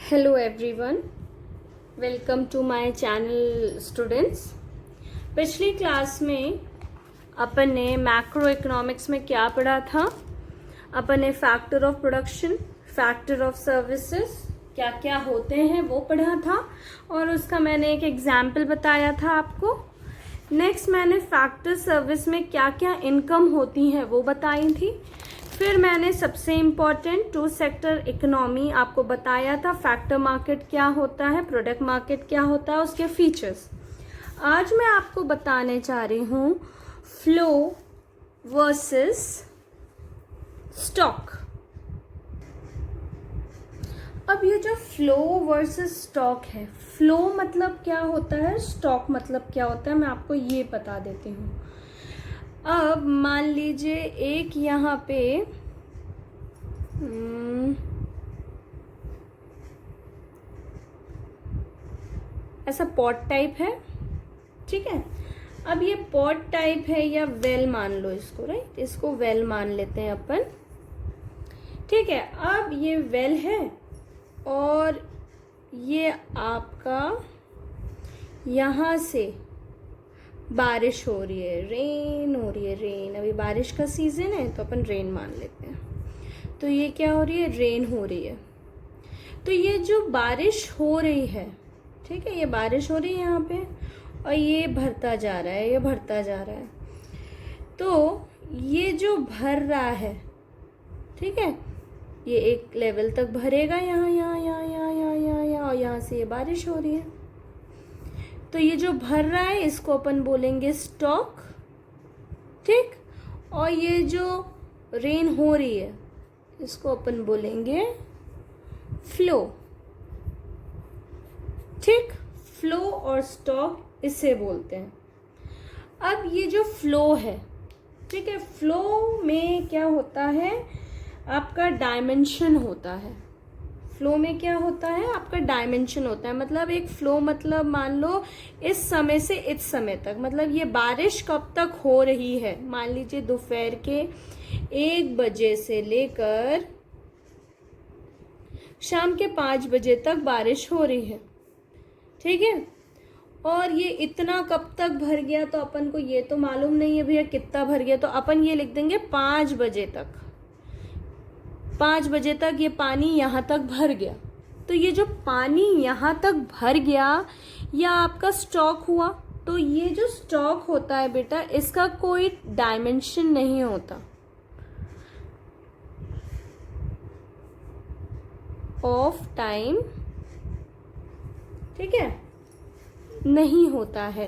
Hello everyone, welcome to my channel students. पिछली class में अपन ने मैक्रो इकोनॉमिक्स में क्या पढ़ा था। अपन ने factor of production, factor of services क्या क्या होते हैं वो पढ़ा था और उसका मैंने एक एग्जाम्पल बताया था आपको। नेक्स्ट मैंने फैक्टर सर्विस में क्या क्या इनकम होती है वो बताई थी। फिर मैंने सबसे इम्पॉर्टेंट टू सेक्टर इकोनॉमी आपको बताया था। फैक्टर मार्केट क्या होता है, प्रोडक्ट मार्केट क्या होता है, उसके फीचर्स। आज मैं आपको बताने चाह रही हूँ फ्लो वर्सेस स्टॉक। अब ये जो फ्लो वर्सेस स्टॉक है, फ्लो मतलब क्या होता है, स्टॉक मतलब क्या होता है, मैं आपको ये बता देती हूँ। अब मान लीजिए एक यहाँ पे ऐसा पॉट टाइप है, ठीक है। अब ये पॉट टाइप है या वेल मान लो इसको, राइट, इसको वेल मान लेते हैं अपन, ठीक है। अब ये वेल है और ये आपका यहाँ से बारिश हो रही है, रेन हो रही है, रेन। अभी बारिश का सीजन है तो अपन रेन मान लेते हैं। तो ये क्या हो रही है, रेन हो रही है। तो ये जो बारिश हो रही है, ठीक है, ये बारिश हो रही है यहाँ पे और ये भरता जा रहा है, ये भरता जा रहा है। तो ये जो भर रहा है, ठीक है, ये एक लेवल तक भरेगा, यहाँ यहाँ यहाँ यहाँ यहाँ यहाँ यहाँ, और यहाँ से ये बारिश हो रही है। तो ये जो भर रहा है इसको अपन बोलेंगे स्टॉक, ठीक। और ये जो रेन हो रही है इसको अपन बोलेंगे फ्लो, ठीक। फ्लो और स्टॉक इसे बोलते हैं। अब ये जो फ्लो है, ठीक है, फ्लो में क्या होता है, आपका डायमेंशन होता है। फ्लो में क्या होता है, आपका डायमेंशन होता है। मतलब एक फ्लो मतलब मान लो इस समय से इस समय तक, मतलब ये बारिश कब तक हो रही है, मान लीजिए दोपहर के 1 बजे से लेकर शाम के 5 बजे तक बारिश हो रही है, ठीक है। और ये इतना कब तक भर गया तो अपन को ये तो मालूम नहीं है भैया कितना भर गया, तो अपन ये लिख देंगे 5 बजे तक। 5 बजे तक ये पानी यहाँ तक भर गया। तो ये जो पानी यहाँ तक भर गया या आपका स्टॉक हुआ। तो ये जो स्टॉक होता है बेटा, इसका कोई डायमेंशन नहीं होता, ऑफ टाइम, ठीक है, नहीं होता है।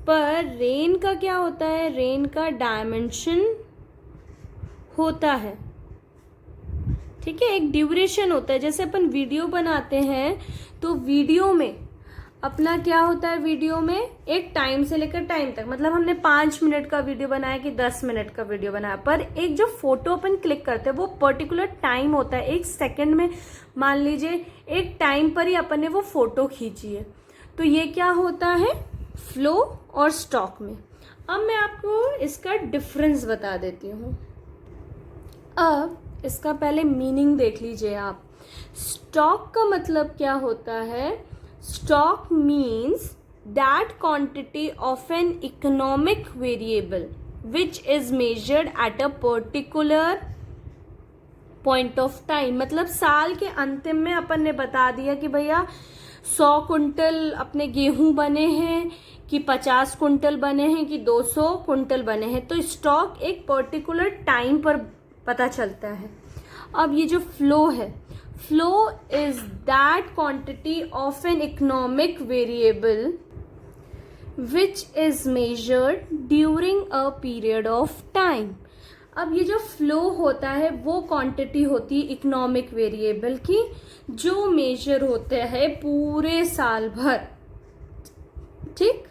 पर रेन का क्या होता है, रेन का डायमेंशन होता है, ठीक है, एक ड्यूरेशन होता है। जैसे अपन वीडियो बनाते हैं तो वीडियो में अपना क्या होता है, वीडियो में एक टाइम से लेकर टाइम तक, मतलब हमने 5 मिनट का वीडियो बनाया कि 10 मिनट का वीडियो बनाया, पर एक जो फोटो अपन क्लिक करते हैं वो पर्टिकुलर टाइम होता है, 1 सेकेंड में मान लीजिए एक टाइम पर ही अपन ने वो फोटो खींची है। तो ये क्या होता है, फ्लो और स्टॉक में। अब मैं आपको इसका डिफरेंस बता देती हूँ। अब इसका पहले मीनिंग देख लीजिए आप। स्टॉक का मतलब क्या होता है, stock means that quantity of an economic variable which is measured at a particular point of time. मतलब साल के अंतिम में अपन ने बता दिया कि भैया 100 कुंटल अपने गेहूं बने हैं कि 50 कुंटल बने हैं कि 200 कुंटल बने हैं। तो स्टॉक एक पर्टिकुलर टाइम पर पता चलता है। अब ये जो फ्लो है, flow is that quantity of an economic variable which is measured during a period of time. अब ये जो फ्लो होता है वो क्वांटिटी होती है इकोनॉमिक वेरिएबल की, जो मेजर होते हैं पूरे साल भर, ठीक।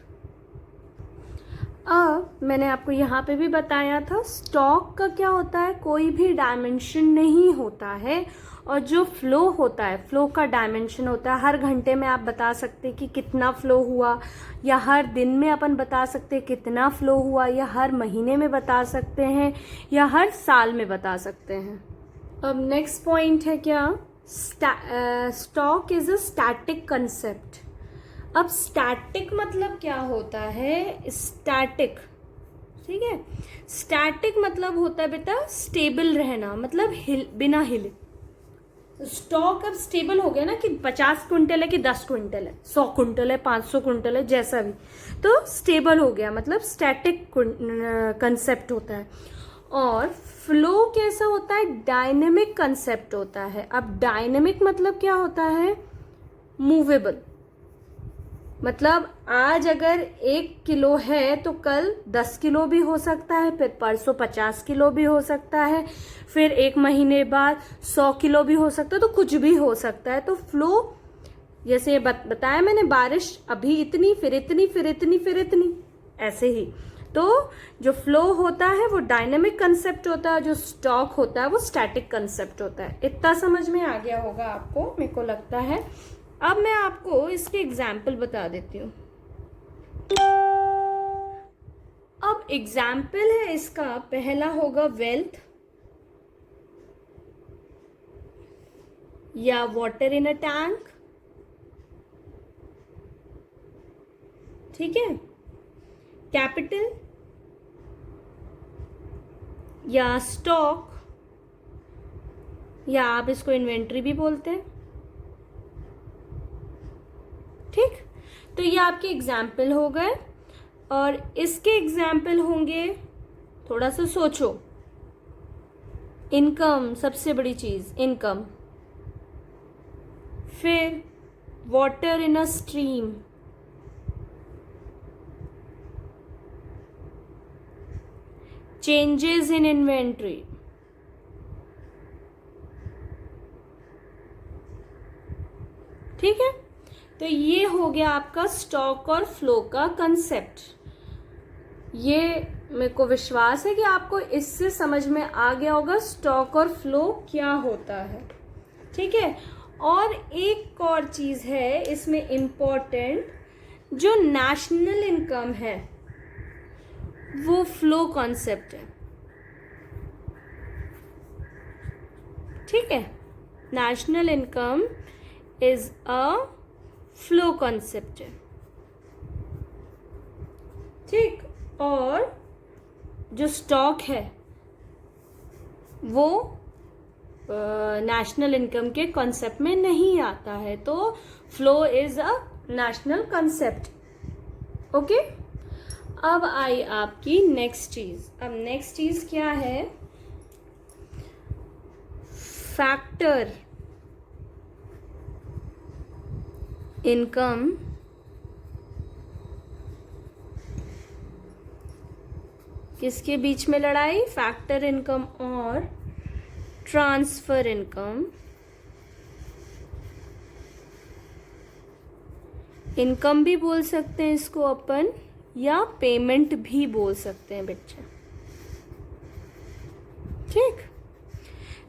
अब मैंने आपको यहाँ पे भी बताया था स्टॉक का क्या होता है, कोई भी डायमेंशन नहीं होता है। और जो फ्लो होता है, फ्लो का डायमेंशन होता है, हर घंटे में आप बता सकते हैं कि कितना फ्लो हुआ, या हर दिन में अपन बता सकते हैं कितना फ्लो हुआ, या हर महीने में बता सकते हैं, या हर साल में बता सकते हैं। अब नेक्स्ट पॉइंट है क्या, stock is a static concept. अब स्टैटिक मतलब क्या होता है? स्टैटिक, ठीक है, स्टैटिक मतलब होता है बेटा स्टेबल रहना, मतलब बिना हिले। स्टॉक अब स्टेबल हो गया ना कि 50 क्विंटल है कि 10 क्विंटल है, 100 क्विंटल है, 500 क्विंटल है, जैसा भी, तो स्टेबल हो गया, मतलब स्टैटिक कंसेप्ट होता है। और फ्लो कैसा होता है? डायनेमिक कंसेप्ट होता है। अब डायनेमिक मतलब क्या होता है? मूवेबल, मतलब आज अगर 1 किलो है तो कल 10 किलो भी हो सकता है, फिर परसों 50 किलो भी हो सकता है, फिर 1 महीने बाद 100 किलो भी हो सकता है, तो कुछ भी हो सकता है। तो फ्लो जैसे बताया मैंने, बारिश अभी इतनी, फिर इतनी, फिर इतनी, फिर इतनी, ऐसे ही। तो जो फ्लो होता है वो डायनेमिक कंसेप्ट होता है, जो स्टॉक होता है वो स्टैटिक कंसेप्ट होता है। इतना समझ में आ गया होगा आपको, मेरे को लगता है। अब मैं आपको इसके एग्जाम्पल बता देती हूँ। अब एग्जाम्पल है इसका, पहला होगा वेल्थ या वाटर इन अ टैंक, ठीक है, कैपिटल या स्टॉक, या आप इसको इन्वेंट्री भी बोलते हैं, ठीक। तो ये आपके एग्जाम्पल हो गए, और इसके एग्जाम्पल होंगे, थोड़ा सा सोचो, इनकम, सबसे बड़ी चीज इनकम, फिर water in a stream, changes in inventory, ठीक है। तो ये हो गया आपका स्टॉक और फ्लो का कंसेप्ट। ये मेरे को विश्वास है कि आपको इससे समझ में आ गया होगा स्टॉक और फ्लो क्या होता है, ठीक है। और एक और चीज है इसमें इम्पोर्टेंट, जो नेशनल इनकम है वो फ्लो कॉन्सेप्ट है, ठीक है। National income is a flow concept है, ठीक। और जो स्टॉक है वो नेशनल इनकम के कॉन्सेप्ट में नहीं आता है, तो flow is a national concept, okay. अब आई आपकी नेक्स्ट चीज। अब नेक्स्ट चीज क्या है? फैक्टर इनकम किसके बीच में लड़ाई? फैक्टर इनकम और ट्रांसफर इनकम। इनकम भी बोल सकते हैं इसको अपन, या पेमेंट भी बोल सकते हैं बच्चे, ठीक।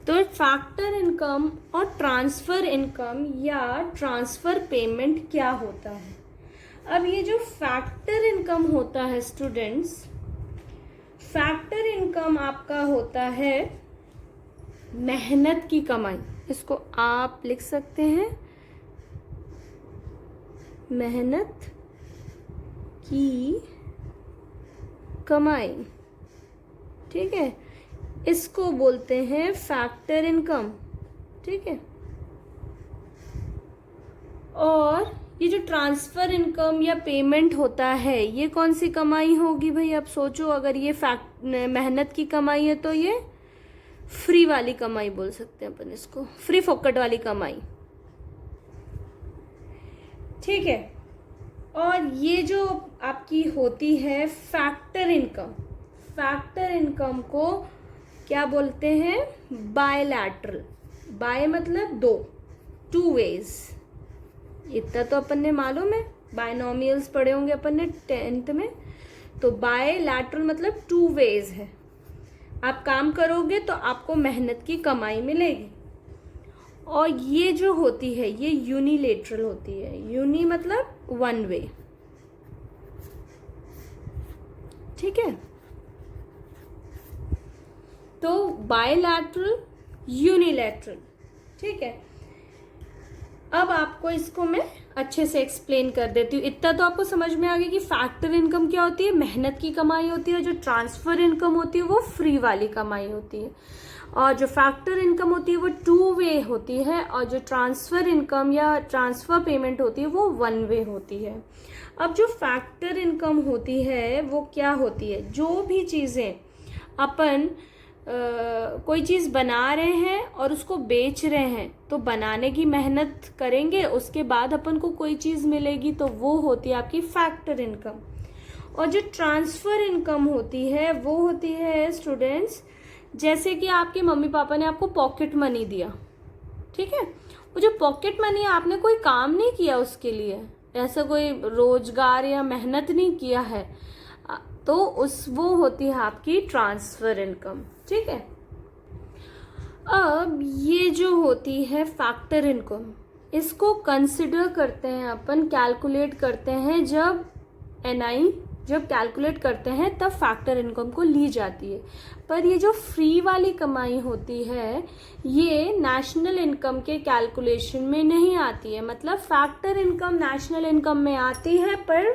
तो फैक्टर इनकम और ट्रांसफर इनकम या ट्रांसफर पेमेंट क्या होता है? अब ये जो फैक्टर इनकम होता है स्टूडेंट्स, फैक्टर इनकम आपका होता है मेहनत की कमाई। इसको आप लिख सकते हैं मेहनत की कमाई, ठीक है। इसको बोलते हैं फैक्टर इनकम, ठीक है। और ये जो ट्रांसफर इनकम या पेमेंट होता है, ये कौन सी कमाई होगी भाई? अब सोचो, अगर ये मेहनत की कमाई है तो ये फ्री वाली कमाई बोल सकते हैं अपन इसको, फ्री फोकट वाली कमाई, ठीक है। और ये जो आपकी होती है फैक्टर इनकम, फैक्टर इनकम को क्या बोलते हैं? बायलैटरल। बाय मतलब दो, टू वेज। इतना तो अपन ने मालूम है, बायनोमियल्स पढ़े होंगे अपन ने 10th में। तो बायलैटरल मतलब टू वेज है, आप काम करोगे तो आपको मेहनत की कमाई मिलेगी। और ये जो होती है ये यूनिलेटरल होती है। यूनि मतलब वन वे, ठीक है। तो बायलैटरल, यूनिलैटरल, ठीक है। अब आपको इसको मैं अच्छे से एक्सप्लेन कर देती हूँ। इतना तो आपको समझ में आ गया कि फैक्टर इनकम क्या होती है, मेहनत की कमाई होती है। जो ट्रांसफर इनकम होती है वो फ्री वाली कमाई होती है, और जो फैक्टर इनकम होती है वो 2 वे होती है, और जो ट्रांसफर इनकम या ट्रांसफर पेमेंट होती है वो 1 वे होती है। अब जो फैक्टर इनकम होती है वो क्या होती है, जो भी चीज़ें अपन कोई चीज़ बना रहे हैं और उसको बेच रहे हैं, तो बनाने की मेहनत करेंगे, उसके बाद अपन को कोई चीज़ मिलेगी, तो वो होती है आपकी फैक्टर इनकम। और जो ट्रांसफ़र इनकम होती है वो होती है स्टूडेंट्स, जैसे कि आपके मम्मी पापा ने आपको पॉकेट मनी दिया, ठीक है, वो जो पॉकेट मनी आपने कोई काम नहीं किया उसके लिए, ऐसा कोई रोजगार या मेहनत नहीं किया है, तो वो होती है आपकी ट्रांसफर इनकम, ठीक है। अब ये जो होती है फैक्टर इनकम, इसको कंसिडर करते हैं अपन, कैलकुलेट करते हैं जब एनआई जब कैलकुलेट करते हैं तब फैक्टर इनकम को ली जाती है। पर ये जो फ्री वाली कमाई होती है ये नेशनल इनकम के कैलकुलेशन में नहीं आती है। मतलब फैक्टर इनकम नेशनल इनकम में आती है, पर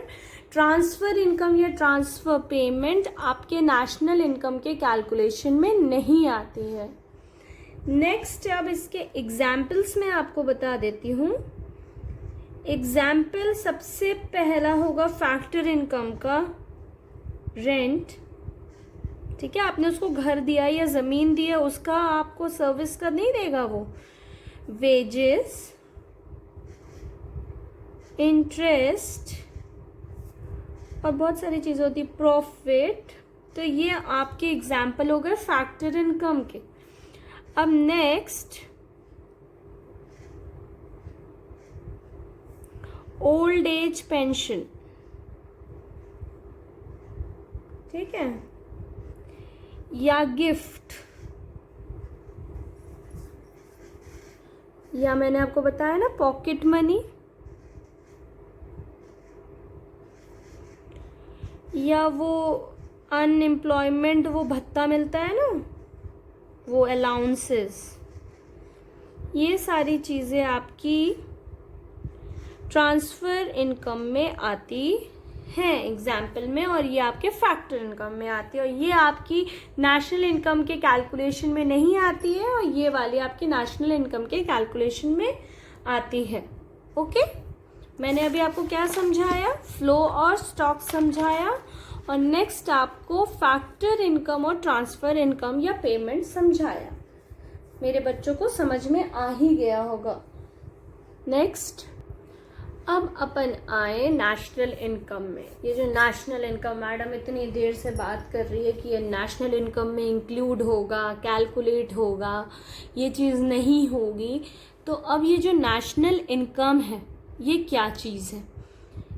ट्रांसफ़र इनकम या ट्रांसफ़र पेमेंट आपके नेशनल इनकम के कैलकुलेशन में नहीं आती है। नेक्स्ट, अब इसके एग्जाम्पल्स मैं आपको बता देती हूँ। एग्जाम्पल सबसे पहला होगा फैक्टर इनकम का रेंट, ठीक है, आपने उसको घर दिया या ज़मीन दी है, उसका आपको सर्विस का नहीं देगा वो। वेजेस, इंटरेस्ट और बहुत सारी चीज़ें होती, प्रॉफिट। तो ये आपके एग्जाम्पल हो गए फैक्टर इनकम के। अब नेक्स्ट, ओल्ड एज पेंशन, ठीक है, या गिफ्ट, या मैंने आपको बताया ना पॉकेट मनी, या वो अनएम्प्लॉयमेंट वो भत्ता मिलता है ना, वो अलाउंसेस, ये सारी चीज़ें आपकी ट्रांसफ़र इनकम में आती हैं एग्जाम्पल में, और ये आपके फैक्टर इनकम में आती है। और ये आपकी नेशनल इनकम के कैलकुलेशन में नहीं आती है, और ये वाली आपकी नेशनल इनकम के कैलकुलेशन में आती है। ओके, मैंने अभी आपको क्या समझाया, फ्लो और स्टॉक समझाया, और नेक्स्ट आपको फैक्टर इनकम और ट्रांसफ़र इनकम या पेमेंट समझाया। मेरे बच्चों को समझ में आ ही गया होगा। नेक्स्ट, अब अपन आए नेशनल इनकम में। ये जो नेशनल इनकम मैडम इतनी देर से बात कर रही है कि ये नेशनल इनकम में इंक्लूड होगा, कैलकुलेट होगा, ये चीज़ नहीं होगी। तो अब ये जो नेशनल इनकम है ये क्या चीज़ है,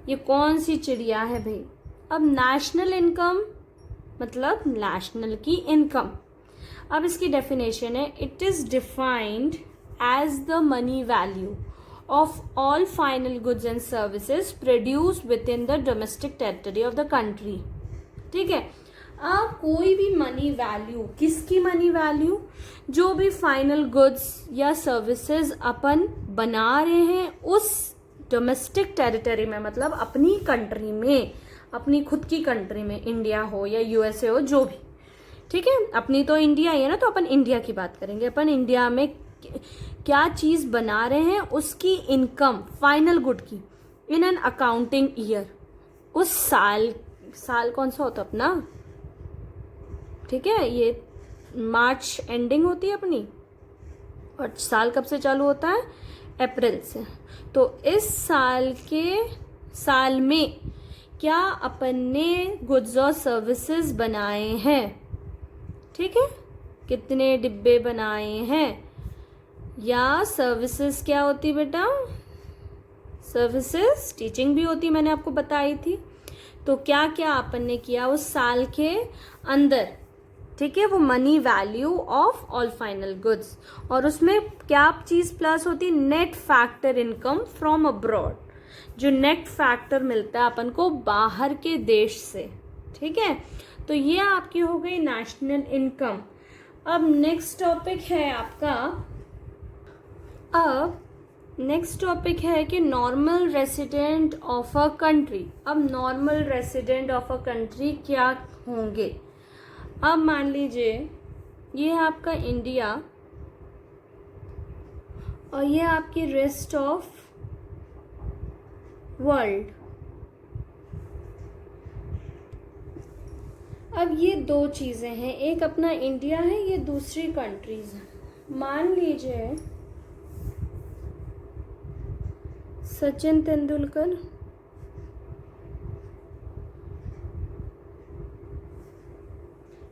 ये कौन सी चिड़िया है भाई। अब नेशनल इनकम मतलब नेशनल की इनकम। अब इसकी डेफिनेशन है, it is defined as the money value of all final goods and services produced within the domestic territory of the country, ठीक है। अब कोई भी मनी वैल्यू, किसकी मनी वैल्यू, जो भी फाइनल गुड्स या सर्विसेज अपन बना रहे हैं उस डोमेस्टिक टेरिटरी में, मतलब अपनी कंट्री में, अपनी खुद की कंट्री में, इंडिया हो या यूएसए हो, जो भी, ठीक है, अपनी तो इंडिया ही है ना, तो अपन इंडिया की बात करेंगे। अपन इंडिया में क्या चीज़ बना रहे हैं उसकी इनकम फाइनल गुड की इन एन अकाउंटिंग ईयर, उस साल कौन सा होता अपना, ठीक है, ये मार्च एंडिंग होती है अपनी, और साल कब से चालू होता है, अप्रैल से। तो इस साल में क्या अपन ने गुड्स और सर्विसेज बनाए हैं, ठीक है, कितने डिब्बे बनाए हैं, या सर्विसेज क्या होती बेटा, सर्विसेज टीचिंग भी होती, मैंने आपको बताई थी। तो क्या क्या अपन ने किया उस साल के अंदर, ठीक है, वो money value of all final goods, और उसमें क्या चीज़ प्लस होती, net factor income from abroad, जो नेट फैक्टर मिलता है अपन को बाहर के देश से, ठीक है। तो ये आपकी हो गई नेशनल इनकम। अब नेक्स्ट टॉपिक है आपका, अब नेक्स्ट टॉपिक है कि normal resident of a country. अब normal resident of a country क्या होंगे? अब मान लीजिए ये है आपका इंडिया और ये आपकी रेस्ट ऑफ वर्ल्ड। अब ये दो चीज़ें हैं, एक अपना इंडिया है, ये दूसरी कंट्रीज हैं। मान लीजिए सचिन तेंदुलकर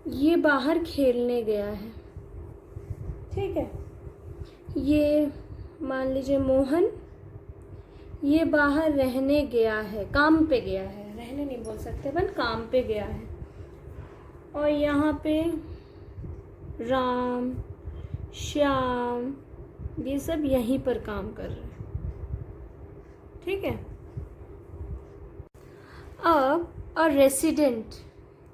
ये बाहर खेलने गया है, ठीक है। ये मान लीजिए मोहन ये बाहर रहने गया है, काम पे गया है, रहने नहीं बोल सकते पर काम पे गया है। और यहाँ पे राम श्याम ये सब यहीं पर काम कर रहे हैं, ठीक है। अब a resident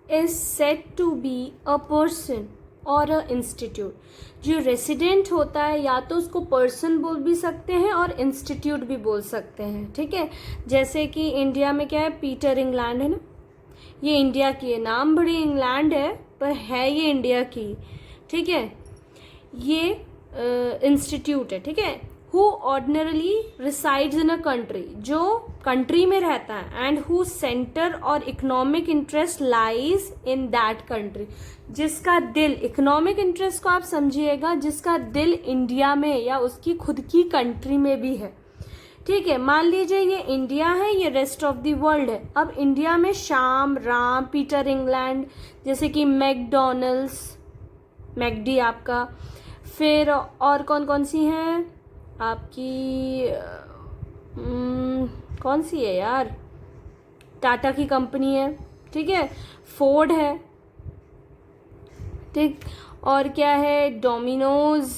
is said to be a person और अ इंस्टीट्यूट। जो रेसिडेंट होता है या तो उसको पर्सन बोल भी सकते हैं और इंस्टीट्यूट भी बोल सकते हैं, ठीक है। जैसे कि इंडिया में क्या है, पीटर इंग्लैंड है ना, ये इंडिया की है, नाम बड़ी इंग्लैंड है पर है ये इंडिया की, ठीक है। ये इंस्टीट्यूट है, ठीक है। Who ordinarily resides in a country, जो कंट्री में रहता है, एंड हु सेंटर और economic interest lies in that country, जिसका दिल, इकोनॉमिक इंटरेस्ट को आप समझिएगा, जिसका दिल इंडिया में या उसकी खुद की कंट्री में भी है, ठीक है। मान लीजिए ये इंडिया है, ये रेस्ट ऑफ द वर्ल्ड है। अब इंडिया में श्याम, राम, पीटर इंग्लैंड, जैसे कि मैकडॉनल्ड्स, मैकडी आपका, फिर और कौन कौन सी हैं आपकी, कौन सी है यार, टाटा की कंपनी है, ठीक है, फोर्ड है, ठीक, और क्या है, डोमिनोज,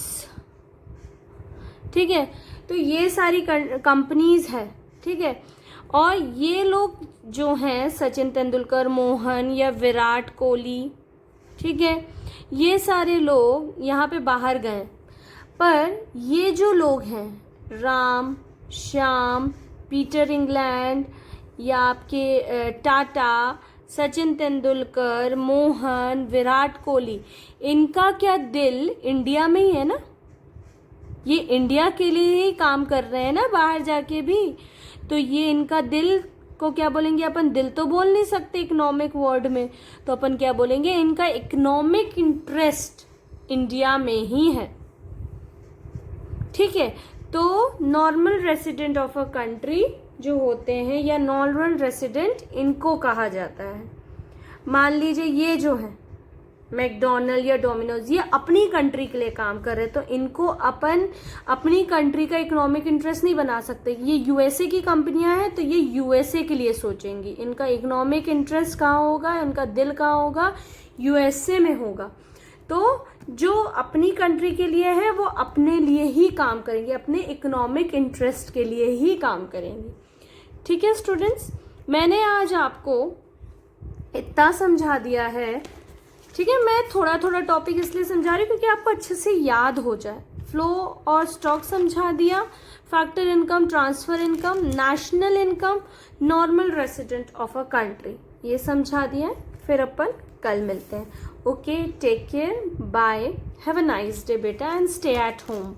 ठीक है। तो ये सारी कंपनीज है, ठीक है। और ये लोग जो हैं सचिन तेंदुलकर, मोहन या विराट कोहली, ठीक है, ये सारे लोग यहाँ पे बाहर गए। पर ये जो लोग हैं राम श्याम, पीटर इंग्लैंड या आपके टाटा, सचिन तेंदुलकर, मोहन, विराट कोहली, इनका क्या दिल इंडिया में ही है ना, ये इंडिया के लिए ही काम कर रहे हैं ना बाहर जाके भी। तो ये इनका दिल को क्या बोलेंगे अपन, दिल तो बोल नहीं सकते इकोनॉमिक वर्ड में, तो अपन क्या बोलेंगे, इनका इकोनॉमिक इंटरेस्ट इंडिया में ही है, ठीक है। तो normal resident of a country जो होते हैं या नॉर्मल रेसिडेंट, इनको कहा जाता है। मान लीजिए ये जो है मैकडॉनल्ड या डोमिनोज, ये अपनी कंट्री के लिए काम कर रहे हैं, तो इनको अपन अपनी कंट्री का इकोनॉमिक इंटरेस्ट नहीं बना सकते। ये यूएसए की कंपनियां हैं तो ये यूएसए के लिए सोचेंगी, इनका इकोनॉमिक इंटरेस्ट कहाँ होगा, इनका दिल कहाँ होगा, यूएसए में होगा। तो जो अपनी कंट्री के लिए है वो अपने लिए ही काम करेंगे, अपने इकोनॉमिक इंटरेस्ट के लिए ही काम करेंगे, ठीक है स्टूडेंट्स। मैंने आज आपको इतना समझा दिया है, ठीक है। मैं थोड़ा थोड़ा टॉपिक इसलिए समझा रही हूँ क्योंकि आपको अच्छे से याद हो जाए। फ्लो और स्टॉक समझा दिया, factor income, transfer income, national income, normal resident of a country, ये समझा दिया है। फिर अपन कल मिलते हैं। Okay, take care, bye, have a nice day बेटा, एंड स्टे एट होम।